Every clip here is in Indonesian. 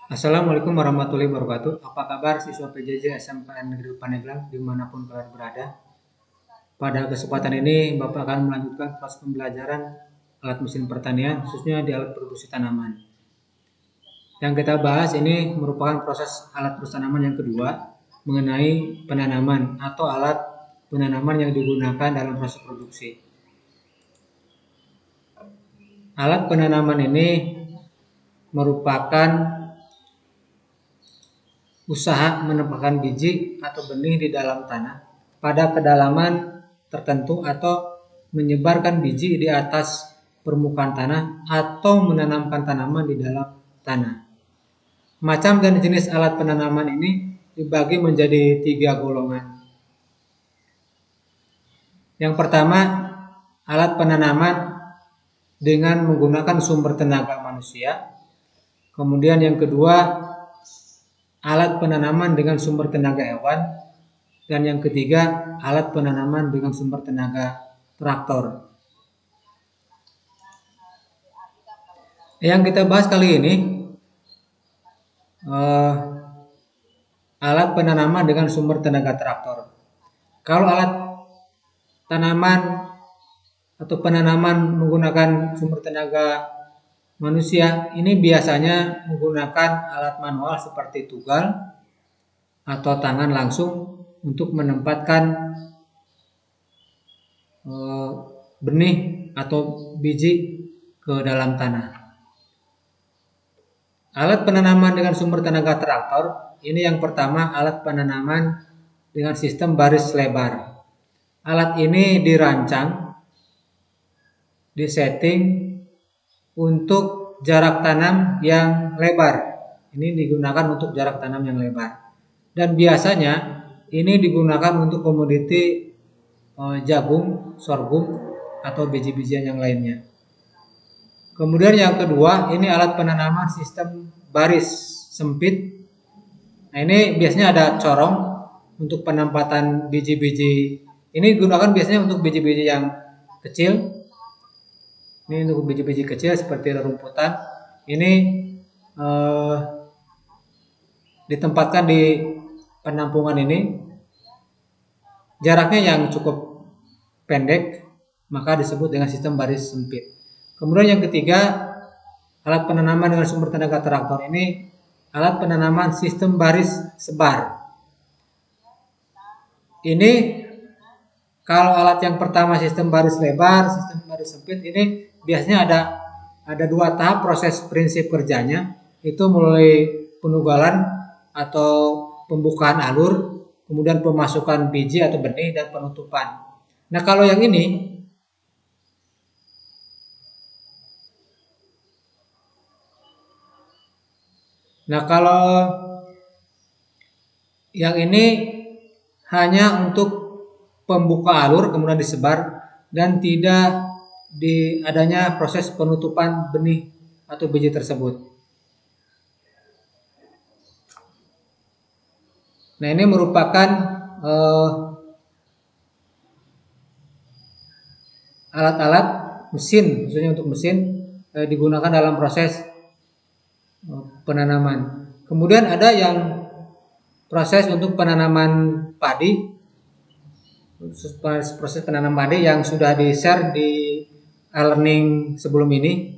Assalamualaikum warahmatullahi wabarakatuh. Apa kabar siswa PJJ SMPN Negeri Pandeglang dimanapun kalian berada? Pada kesempatan ini Bapak akan melanjutkan proses pembelajaran alat mesin pertanian, khususnya di alat produksi tanaman. Yang kita bahas ini merupakan proses alat produksi tanaman yang kedua, mengenai penanaman atau alat penanaman yang digunakan dalam proses produksi. Alat penanaman ini merupakan usaha menempatkan biji atau benih di dalam tanah pada kedalaman tertentu atau menyebarkan biji di atas permukaan tanah atau menanamkan tanaman di dalam tanah. Macam dan jenis alat penanaman ini dibagi menjadi 3 golongan. Yang pertama, alat penanaman dengan menggunakan sumber tenaga manusia. Kemudian yang kedua, alat penanaman dengan sumber tenaga hewan, dan yang ketiga, alat penanaman dengan sumber tenaga traktor. Yang kita bahas kali ini alat penanaman dengan sumber tenaga traktor. Kalau alat tanaman atau penanaman menggunakan sumber tenaga manusia, ini biasanya menggunakan alat manual seperti tugal atau tangan langsung untuk menempatkan benih atau biji ke dalam tanah. Alat penanaman dengan sumber tenaga traktor, ini yang pertama alat penanaman dengan sistem baris lebar. Alat ini dirancang, disetting untuk jarak tanam yang lebar. Ini digunakan untuk jarak tanam yang lebar. Dan biasanya ini digunakan untuk komoditi jagung, sorghum, atau biji-bijian yang lainnya. Kemudian yang kedua, ini alat penanaman sistem baris sempit. Nah, ini biasanya ada corong untuk penempatan biji-biji. Ini digunakan biasanya untuk biji-biji yang kecil. Ini untuk biji-biji kecil seperti rumputan. Ini ditempatkan di penampungan ini. Jaraknya yang cukup pendek, maka disebut dengan sistem baris sempit. Kemudian yang ketiga, alat penanaman dengan sumber tenaga traktor ini alat penanaman sistem baris sebar. Ini kalau alat yang pertama sistem baris lebar, sistem baris sempit, ini biasanya ada 2 tahap proses prinsip kerjanya, itu mulai penugalan atau pembukaan alur, kemudian pemasukan biji atau benih, dan penutupan. Nah, kalau yang ini hanya untuk pembuka alur kemudian disebar dan tidak adanya proses penutupan benih atau biji tersebut. Nah, ini merupakan alat-alat mesin, khususnya untuk mesin digunakan dalam proses penanaman. Kemudian ada yang proses untuk penanaman padi, proses penanaman padi yang sudah di-share di e-learning sebelum ini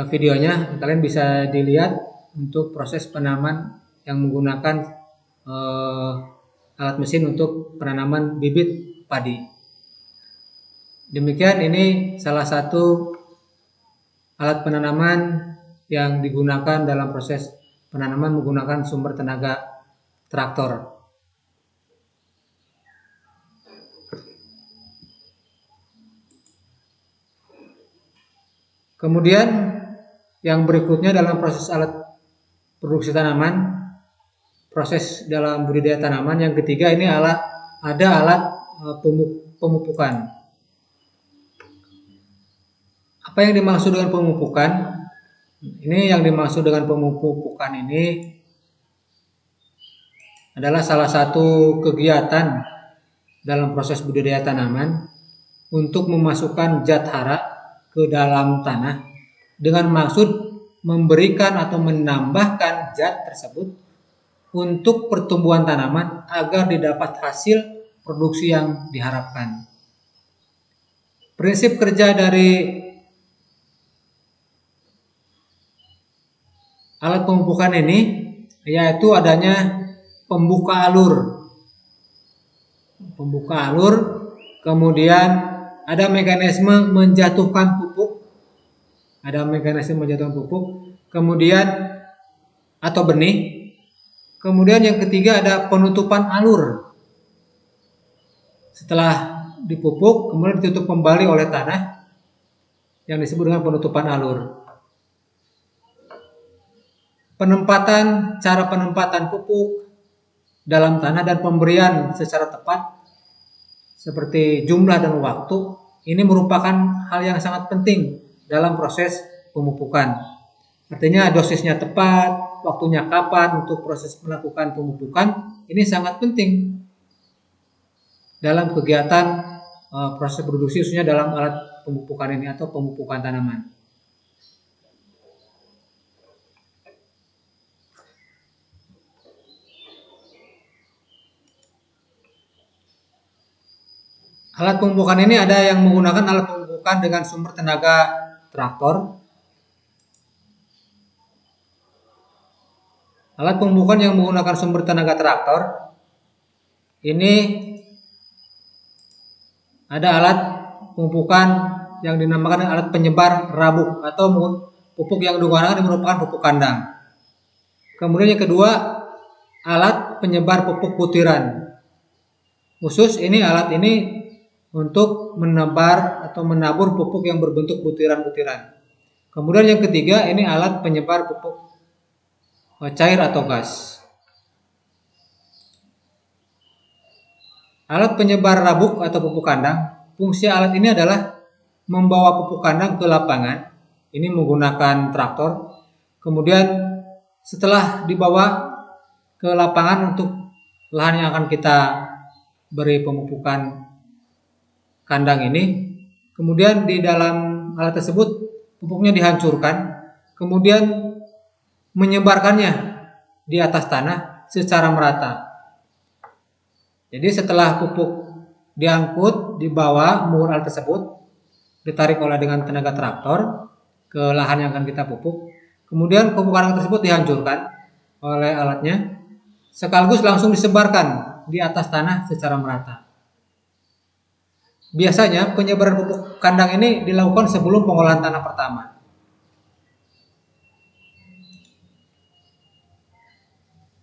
videonya, kalian bisa dilihat untuk proses penanaman yang menggunakan alat mesin untuk penanaman bibit padi. Demikian, ini salah satu alat penanaman yang digunakan dalam proses penanaman menggunakan sumber tenaga traktor. Kemudian yang berikutnya dalam proses alat produksi tanaman, proses dalam budidaya tanaman, yang ketiga ini ada alat pemupukan. Apa yang dimaksud dengan pemupukan? Ini yang dimaksud dengan pemupukan ini adalah salah satu kegiatan dalam proses budidaya tanaman untuk memasukkan zat hara ke dalam tanah dengan maksud memberikan atau menambahkan zat tersebut untuk pertumbuhan tanaman agar didapat hasil produksi yang diharapkan. Prinsip kerja dari alat pemupukan ini yaitu adanya pembuka alur, kemudian ada mekanisme menjatuhkan pupuk, kemudian atau benih, kemudian yang ketiga ada penutupan alur. Setelah dipupuk, kemudian ditutup kembali oleh tanah yang disebut dengan penutupan alur. Cara penempatan pupuk dalam tanah dan pemberian secara tepat seperti jumlah dan waktu ini merupakan hal yang sangat penting dalam proses pemupukan. Artinya dosisnya tepat, waktunya kapan untuk proses melakukan pemupukan ini sangat penting dalam kegiatan proses produksi, khususnya dalam alat pemupukan ini atau pemupukan tanaman. Alat pemupukan ini ada yang menggunakan alat pemupukan dengan sumber tenaga traktor. Alat pemupukan yang menggunakan sumber tenaga traktor ini ada alat pemupukan yang dinamakan alat penyebar rabuk atau pupuk yang digunakan merupakan pupuk kandang. Kemudian yang kedua, alat penyebar pupuk butiran. Khusus alat ini untuk menebar atau menabur pupuk yang berbentuk butiran-butiran. Kemudian yang ketiga, ini alat penyebar pupuk cair atau gas. Alat penyebar rabuk atau pupuk kandang, fungsi alat ini adalah membawa pupuk kandang ke lapangan. Ini menggunakan traktor. Kemudian setelah dibawa ke lapangan untuk lahan yang akan kita beri pemupukan kandang ini, kemudian di dalam alat tersebut pupuknya dihancurkan, kemudian menyebarkannya di atas tanah secara merata. Jadi setelah pupuk diangkut, dibawa menggunakan alat tersebut, ditarik dengan tenaga traktor ke lahan yang akan kita pupuk, kemudian pupuk kandang tersebut dihancurkan oleh alatnya, sekaligus langsung disebarkan di atas tanah secara merata. Biasanya penyebaran pupuk kandang ini dilakukan sebelum pengolahan tanah pertama.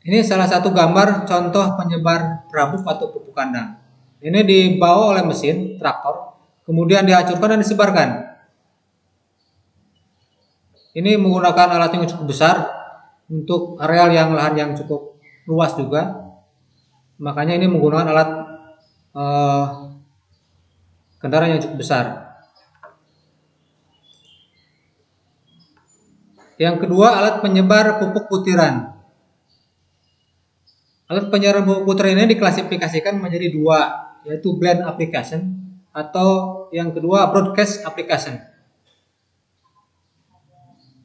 Ini salah satu gambar contoh penyebar rabuk atau pupuk kandang. Ini dibawa oleh mesin traktor, kemudian dihancurkan dan disebarkan. Ini menggunakan alat yang cukup besar untuk areal lahan yang cukup luas juga. Makanya ini menggunakan alat kendaraan yang cukup besar. Yang kedua, alat penyebar pupuk butiran. Alat penyebaran pupuk butiran ini diklasifikasikan menjadi dua, yaitu blend application atau yang kedua broadcast application.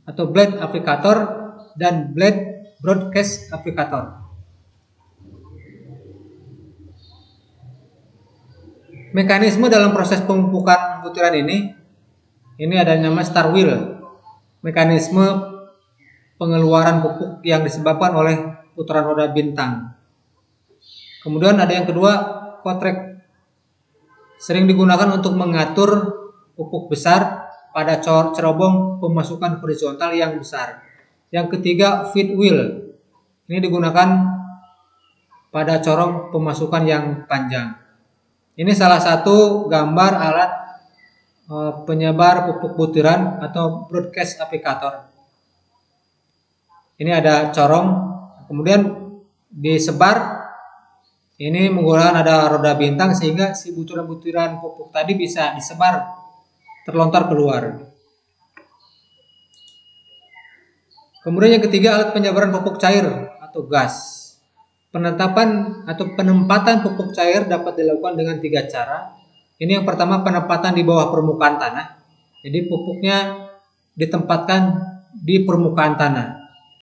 Atau blend aplikator dan blend broadcast aplikator. Mekanisme dalam proses pemupukan butiran ini ada nama star wheel. Mekanisme pengeluaran pupuk yang disebabkan oleh putaran roda bintang. Kemudian ada yang kedua, kotrek. Sering digunakan untuk mengatur pupuk besar pada cerobong pemasukan horizontal yang besar. Yang ketiga, feed wheel. Ini digunakan pada corong pemasukan yang panjang. Ini salah satu gambar alat penyebar pupuk butiran atau broadcast aplikator. Ini ada corong, kemudian disebar. Ini menggunakan ada roda bintang sehingga si butiran-butiran pupuk tadi bisa disebar, terlontar keluar. Kemudian yang ketiga, alat penyebaran pupuk cair atau gas. Penetapan atau penempatan pupuk cair dapat dilakukan dengan 3 cara. Ini yang pertama, penempatan di bawah permukaan tanah. Jadi pupuknya ditempatkan di permukaan tanah.